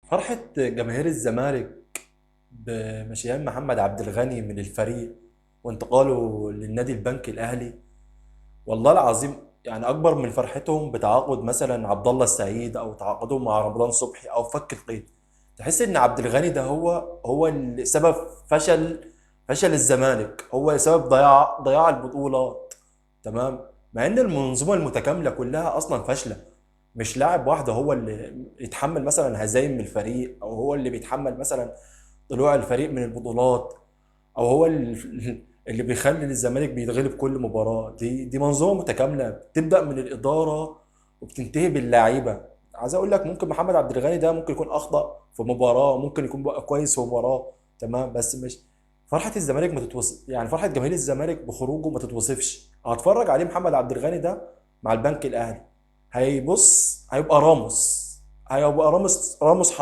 فرحة جماهير الزمالك بمشيان محمد عبد الغني من الفريق وانتقاله للنادي البنك الأهلي. والله العظيم يعني أكبر من فرحتهم بتعاقد مثلا عبد الله السعيد أو تعاقدهم مع رمضان صبحي أو فك القيد. تحس إن عبد الغني ده هو اللي سبب فشل الزمالك، هو سبب ضياع البطولات. تمام. مع إن المنظومة المتكاملة كلها أصلا فاشلة. مش لاعب واحد هو اللي يتحمل مثلا هزايم من الفريق، او هو اللي بيتحمل مثلا طلوع الفريق من البطولات، او هو اللي بيخلي الزمالك بيتغلب كل مباراة. دي منظومة متكاملة بتبدأ من الإدارة وبتنتهي باللعيبة. عايز اقول لك ممكن محمد عبد الغني ده ممكن يكون اخطأ في مباراة، ممكن يكون بقى كويس في مباراة. تمام، بس مش فرحة الزمالك ما تتوصف، يعني فرحة جماهير الزمالك بخروجه ما تتوصفش. هتفرج عليه محمد عبد الغني ده مع البنك الأهلي، هيبص هيبقى راموس، هيبقى راموس